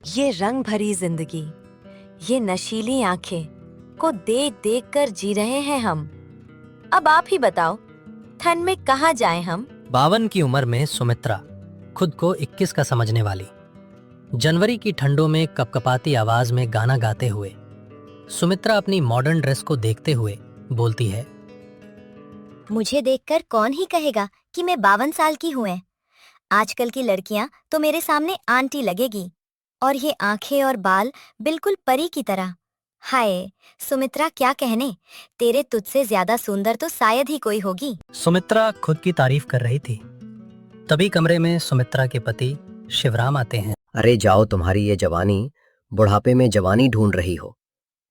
ये रंग भरी जिंदगी, ये नशीली आंखें को देख देख कर जी रहे हैं हम। अब आप ही बताओ, ठंड में कहाँ जाएं हम? 52 की उम्र में सुमित्रा, खुद को 21 का समझने वाली, जनवरी की ठंडों में कपकपाती आवाज में गाना गाते हुए सुमित्रा अपनी मॉडर्न ड्रेस को देखते हुए बोलती है, मुझे देखकर कौन ही कहेगा कि मैं 52 साल की हूँ। आजकल की लड़कियां तो मेरे सामने आंटी लगेगी, और ये आंखें और बाल बिल्कुल परी की तरह। हाय सुमित्रा, क्या कहने, तेरे तुझसे ज्यादा सुंदर तो शायद ही कोई होगी। सुमित्रा खुद की तारीफ कर रही थी। तभी कमरे में सुमित्रा के पति शिवराम आते हैं। अरे जाओ, तुम्हारी ये जवानी बुढ़ापे में जवानी ढूंढ रही हो,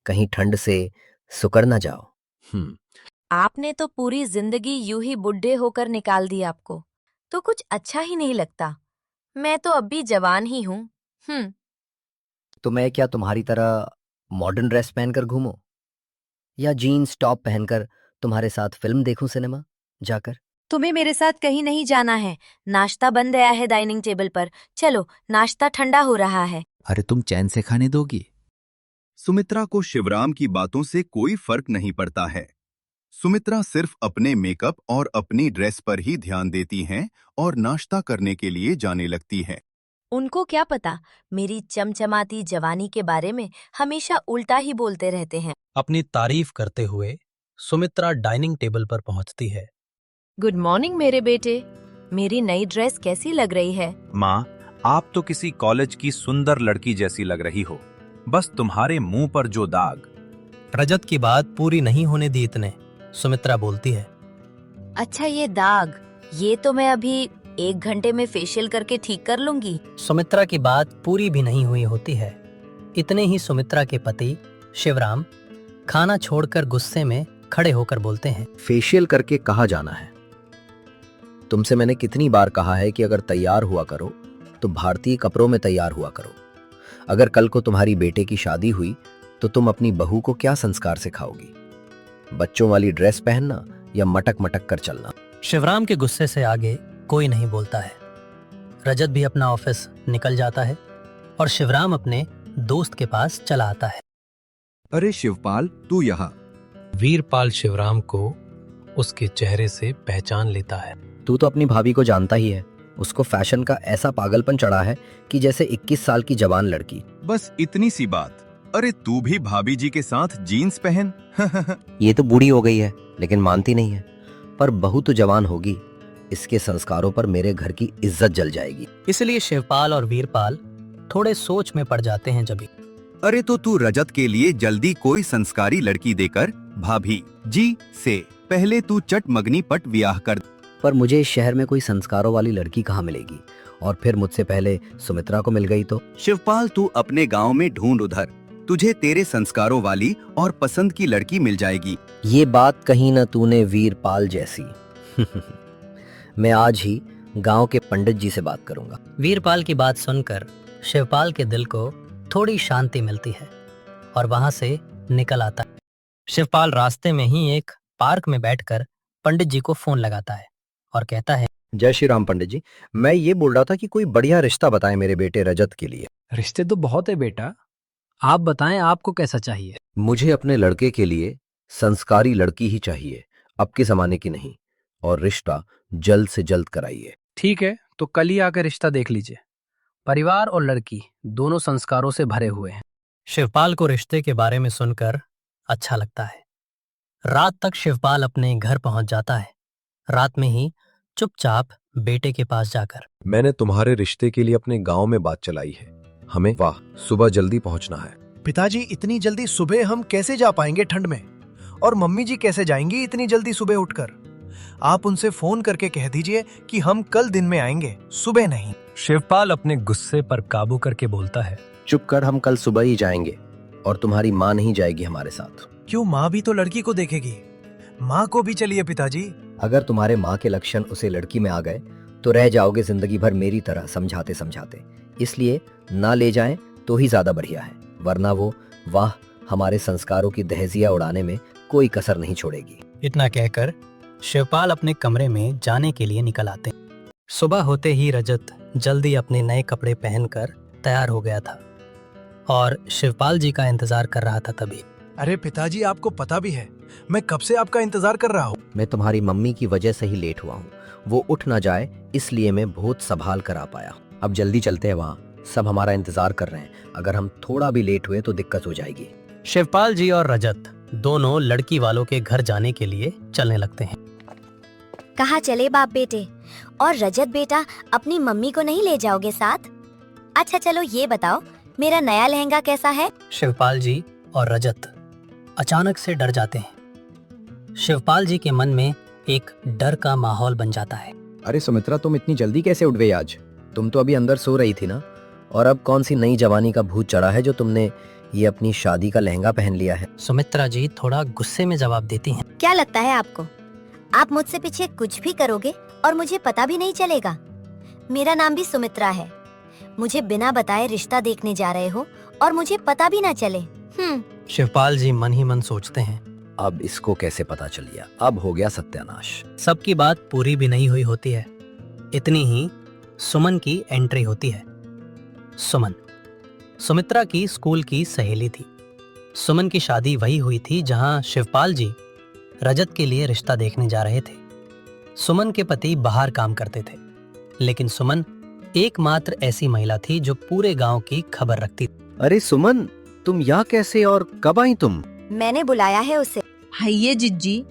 कहीं ठंड से सुकर न जाओ। आपने तो पूरी जिंदगी यूं ही बुढ़े होकर निकाल दी, आपको तो कुछ अच्छा ही नहीं लगता। मैं तो अब भी जवान ही हूँ। तो मैं क्या तुम्हारी तरह मॉडर्न ड्रेस पहनकर घूमूं, या जीन्स टॉप पहनकर तुम्हारे साथ फिल्म देखूं सिनेमा जाकर? तुम्हें मेरे साथ कहीं नहीं जाना है। नाश्ता बन गया है डाइनिंग टेबल पर, चलो नाश्ता ठंडा हो रहा है। अरे तुम चैन से खाने दोगी? सुमित्रा को शिवराम की बातों से कोई फर्क नहीं पड़ता है। सुमित्रा सिर्फ अपने मेकअप और अपनी ड्रेस पर ही ध्यान देती हैं और नाश्ता करने के लिए जाने लगती है। उनको क्या पता, मेरी चमचमाती जवानी के बारे में हमेशा उल्टा ही बोलते रहते हैं। अपनी तारीफ करते हुए सुमित्रा डाइनिंग टेबल पर पहुंचती है। गुड मॉर्निंग मेरे बेटे, मेरी नई ड्रेस कैसी लग रही है? माँ, आप तो किसी कॉलेज की सुंदर लड़की जैसी लग रही हो। बस तुम्हारे मुंह पर जो दाग। रजत की बात पूरी नहीं होने दी इतने सुमित्रा बोलती है, अच्छा ये दाग, ये तो मैं अभी 1 घंटे में फेशियल करके ठीक कर लूंगी। सुमित्रा की बात पूरी भी नहीं हुई होती है। इतने ही सुमित्रा के पति शिवराम खाना छोड़कर गुस्से में खड़े होकर बोलते हैं, फेशियल करके कहाँ जाना है? तुमसे मैंने कितनी बार कहा है कि अगर तैयार हुआ करो तो भारतीय कपड़ों में तैयार हुआ करो। अगर कल को तुम्हारी बेटे की शादी हुई तो तुम अपनी बहू को क्या संस्कार सिखाओगी? बच्चों वाली ड्रेस पहनना या मटक मटक कर चलना? शिवराम के गुस्से से आगे कोई नहीं बोलता है। रजत भी अपना ऑफिस निकल जाता है और शिवराम अपने दोस्त के पास चला आता है। अरे शिवपाल, तू यहाँ। वीरपाल शिवराम को उसके चेहरे से पहचान लेता है। तू तो अपनी भाभी को जानता ही है, उसको फैशन का ऐसा पागलपन चढ़ा है कि जैसे 21 साल की जवान लड़की। बस इतनी सी बात। अरे तू भी भाभी जी के साथ जीन्स पहन। ये तो बूढ़ी हो गई है लेकिन मानती नहीं है, पर बहू तो जवान होगी, इसके संस्कारों पर मेरे घर की इज्जत जल जाएगी। इसलिए शिवपाल और वीरपाल थोड़े सोच में पड़ जाते हैं। जब अरे तो तू रजत के लिए जल्दी कोई संस्कारी लड़की देकर भाभी जी से पहले तू चटमगनी पट ब्याह कर। पर मुझे इस शहर में कोई संस्कारों वाली लड़की कहाँ मिलेगी, और फिर मुझसे पहले सुमित्रा को मिल गई तो? शिवपाल, तू अपने गांव में ढूंढ उधर, तुझे तेरे संस्कारों वाली और पसंद की लड़की मिल जाएगी। ये बात कही न तूने वीरपाल जैसी। मैं आज ही गांव के पंडित जी से बात करूंगा। वीरपाल की बात सुनकर शिवपाल के दिल को थोड़ी शांति मिलती है और वहां से निकल आता है। शिवपाल रास्ते में ही एक पार्क में बैठकर पंडित जी को फोन लगाता है और कहता है, जय श्री राम पंडित जी, मैं ये बोल रहा था कि कोई बढ़िया रिश्ता बताएं मेरे बेटे रजत के लिए। रिश्ते तो बहुत है बेटा, आप बताएं आपको कैसा चाहिए? मुझे अपने लड़के के लिए संस्कारी लड़की ही चाहिए, अब के जमाने की नहीं, और रिश्ता जल्द से जल्द कराइए। ठीक है, तो कल ही आकर रिश्ता देख लीजिए। परिवार और लड़की दोनों संस्कारों से भरे हुए हैं। शिवपाल को रिश्ते के बारे में सुनकर अच्छा लगता है। रात तक शिवपाल अपने घर पहुंच जाता है। रात में ही चुपचाप बेटे के पास जाकर, मैंने तुम्हारे रिश्ते के लिए अपने गांव में बात चलाई है, हमें वाह सुबह जल्दी पहुंचना है। पिताजी, इतनी जल्दी सुबह हम कैसे जा पाएंगे ठंड में? और मम्मी जी कैसे जाएंगी इतनी जल्दी सुबह उठकर? आप उनसे फोन करके कह दीजिए कि हम कल दिन में आएंगे, सुबह नहीं। शिवपाल अपने गुस्से पर काबू करके बोलता है, चुप कर, हम कल सुबह ही जाएंगे और तुम्हारी माँ नहीं जाएगी हमारे साथ। क्यों, माँ भी तो लड़की को देखेगी, माँ को भी चलिए पिताजी। अगर तुम्हारे माँ के लक्षण उसे लड़की में आ गए तो रह जाओगे जिंदगी भर मेरी तरह समझाते समझाते, इसलिए ना ले जाएं तो ही ज्यादा बढ़िया है, वरना वो वाह हमारे संस्कारों की दहजिया उड़ाने में कोई कसर नहीं छोड़ेगी। इतना कहकर शिवपाल अपने कमरे में जाने के लिए निकल आते हैं। सुबह होते ही रजत जल्दी अपने नए कपड़े पहनकर तैयार हो गया था। और शिवपाल जी का इंतजार कर रहा था तभी। अरे पिताजी, आपको पता भी है मैं कब से आपका इंतजार कर रहा हूँ। मैं तुम्हारी मम्मी की वजह से ही लेट हुआ हूँ। वो उठ ना जाए इसलिए मैं बहुत संभाल कर आ पाया। अब जल्दी चलते हैं, वहाँ सब हमारा इंतजार कर रहे हैं। अगर हम थोड़ा भी लेट हुए तो दिक्कत हो जाएगी। शिवपाल जी और रजत दोनों लड़की वालों के घर जाने के लिए चलने लगते हैं। कहाँ चले बाप बेटे? और रजत बेटा, अपनी मम्मी को नहीं ले जाओगे साथ? अच्छा चलो ये बताओ, मेरा नया लहंगा कैसा है? शिवपाल जी और रजत अचानक से डर जाते हैं। शिवपाल जी के मन में एक डर का माहौल बन जाता है। अरे सुमित्रा, तुम इतनी जल्दी कैसे उठ गई आज? तुम तो अभी अंदर सो रही थी ना। और अब कौन सी नई जवानी का भूत चढ़ा है जो तुमने ये अपनी शादी का लहंगा पहन लिया है? सुमित्रा जी थोड़ा गुस्से में जवाब देती हैं। क्या लगता है आपको, आप मुझसे पीछे कुछ भी करोगे और मुझे पता भी नहीं चलेगा? मेरा नाम भी सुमित्रा है। मुझे बिना बताए रिश्ता देखने जा रहे हो और मुझे पता भी ना चले। शिवपाल जी मन ही मन सोचते हैं, अब इसको कैसे पता चल गया? अब हो गया सत्यानाश। सबकी बात पूरी भी नहीं हुई होती है, इतनी ही सुमन की एंट्री होती है। सुमन सुमित्रा की स्कूल की सहेली थी। सुमन की शादी वही हुई थी जहां शिवपाल जी रजत के लिए रिश्ता देखने जा रहे थे। सुमन के पति बाहर काम करते थे, लेकिन सुमन एकमात्र ऐसी महिला थी जो पूरे गांव की खबर रखती थी। अरे सुमन, तुम यहाँ कैसे और कब आई तुम? मैंने बुलाया है उसे। हाइये जिज्जी,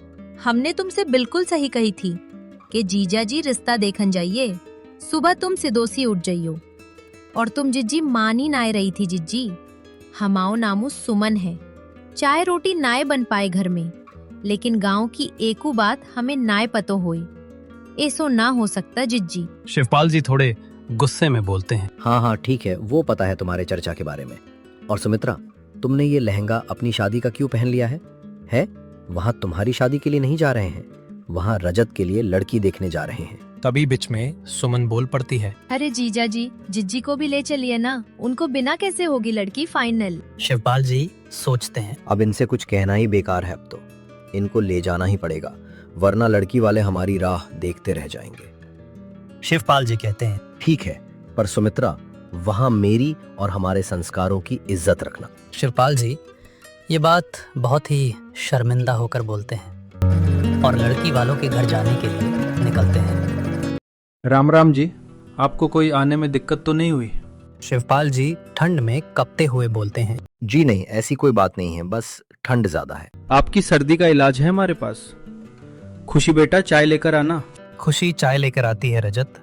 हमने तुमसे बिल्कुल सही कही थी कि जीजा जी रिश्ता देखन जाइए। सुबह तुम सिदोसी उठ जाइयो और तुम जिज्जी मानी नाय रही थी। जिज्जी, हमाओ नामू सुमन है। चाय रोटी नाय बन पाए घर में, लेकिन गांव की एकू बात हमें नाय पतो होई। ऐसो ना हो सकता जिज्जी। शिवपाल जी थोड़े गुस्से में बोलते हैं। हाँ हाँ ठीक है, वो पता है तुम्हारे चर्चा के बारे में। और सुमित्रा, तुमने ये लहंगा अपनी शादी का क्यों पहन लिया है? वहाँ तुम्हारी शादी के लिए नहीं जा रहे हैं, वहाँ रजत के लिए लड़की देखने जा रहे हैं। तभी बीच में सुमन बोल पड़ती है, अरे जीजा जी, जिज्जी को भी ले चलिए ना, उनको बिना कैसे होगी लड़की फाइनल। शिवपाल जी सोचते हैं, अब इनसे कुछ कहना ही बेकार है। अब तो इनको ले जाना ही पड़ेगा, वरना लड़की वाले हमारी राह देखते रह जाएंगे। शिवपाल जी कहते हैं, ठीक है, पर सुमित्रा वहाँ मेरी और हमारे संस्कारों की इज्जत रखना। शिवपाल जी ये बात बहुत ही शर्मिंदा होकर बोलते हैं और लड़की वालों के घर जाने के लिए निकलते हैं। राम राम जी, आपको कोई आने में दिक्कत तो नहीं हुई? शिवपाल जी ठंड में कपते हुए बोलते हैं, जी नहीं, ऐसी कोई बात नहीं है, बस ठंड ज्यादा है। आपकी सर्दी का इलाज है हमारे पास। खुशी बेटा चाय लेकर आना। खुशी चाय लेकर आती है रजत,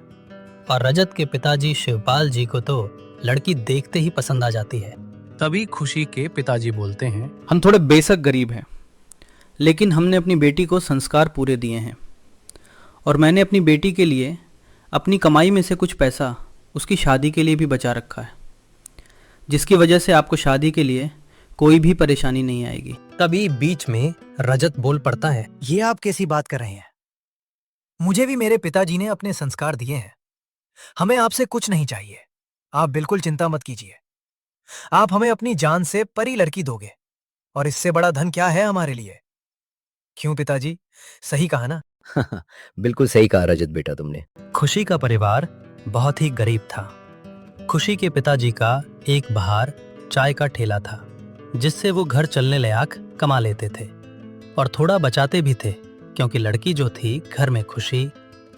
और रजत के पिताजी शिवपाल जी को तो लड़की देखते ही पसंद आ जाती है। तभी खुशी के पिताजी बोलते हैं, हम थोड़े बेशक गरीब हैं, लेकिन हमने अपनी बेटी को संस्कार पूरे दिए हैं और मैंने अपनी बेटी के लिए अपनी कमाई में से कुछ पैसा उसकी शादी के लिए भी बचा रखा है, जिसकी वजह से आपको शादी के लिए कोई भी परेशानी नहीं आएगी। तभी बीच में रजत बोल पड़ता है, ये आप कैसी बात कर रहे हैं? मुझे भी मेरे पिताजी ने अपने संस्कार दिए हैं। हमें आपसे कुछ नहीं चाहिए, आप बिल्कुल चिंता मत कीजिए। आप हमें अपनी जान से परी लड़की दोगे और इससे बड़ा धन क्या है हमारे लिए? क्यों पिताजी, सही कहा ना? बिल्कुल सही कहा रजत बेटा तुमने। खुशी का परिवार बहुत ही गरीब था। खुशी के पिताजी का एक बाहर चाय का ठेला था, जिससे वो घर चलने लायक कमा लेते थे और थोड़ा बचाते भी थे, क्योंकि लड़की जो थी घर में खुशी,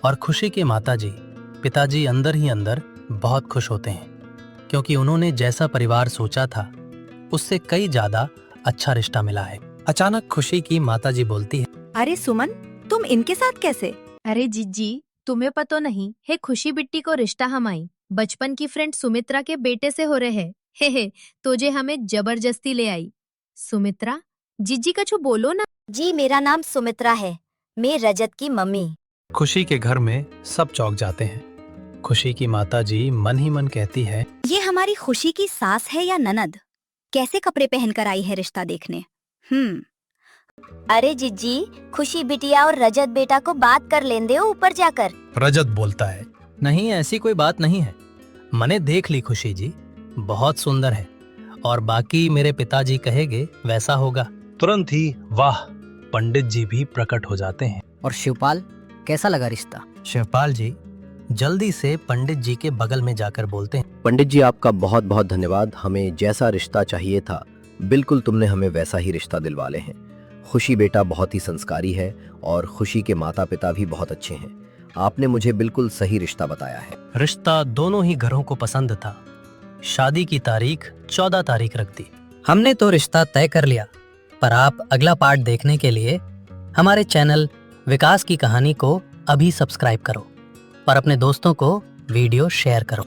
और खुशी के माताजी पिताजी अंदर ही अंदर बहुत खुश होते हैं, क्योंकि उन्होंने जैसा परिवार सोचा था उससे कई ज्यादा अच्छा रिश्ता मिला है। अचानक खुशी की माताजी बोलती है, अरे सुमन, तुम इनके साथ कैसे? अरे जिज्जी, तुम्हें पतो नहीं है, खुशी बिट्टी को रिश्ता हमारी बचपन की फ्रेंड सुमित्रा के बेटे से हो रहे है। हे तो जे हमें जबरदस्ती ले आई। सुमित्रा, जिज्जी कछु बोलो ना। जी मेरा नाम सुमित्रा है, मैं रजत की मम्मी। खुशी के घर में सब चौंक जाते हैं। खुशी की माताजी मन ही मन कहती है, ये हमारी खुशी की सास है या ननद? कैसे कपड़े पहनकर आई है रिश्ता देखने? अरे जिज्जी, खुशी बिटिया और रजत बेटा को बात कर लें दे ऊपर जाकर। रजत बोलता है, नहीं ऐसी कोई बात नहीं है, मैंने देख ली खुशी जी, बहुत सुंदर है, और बाकी मेरे पिताजी कहेंगे वैसा होगा। तुरंत ही वाह पंडित जी भी प्रकट हो जाते हैं। और शिवपाल, कैसा लगा रिश्ता? शिवपाल जी जल्दी से पंडित जी के बगल में जाकर बोलते हैं, पंडित जी आपका बहुत बहुत धन्यवाद। हमें जैसा रिश्ता चाहिए था बिल्कुल तुमने हमें वैसा ही रिश्ता दिलवाले हैं। खुशी बेटा बहुत ही संस्कारी है और खुशी के माता पिता भी बहुत अच्छे हैं। आपने मुझे बिल्कुल सही रिश्ता बताया है। रिश्ता दोनों ही घरों को पसंद था। शादी की तारीख 14 तारीख रख दी। हमने तो रिश्ता तय कर लिया, पर आप अगला पार्ट देखने के लिए हमारे चैनल विकास की कहानी को अभी सब्सक्राइब करो और अपने दोस्तों को वीडियो शेयर करो।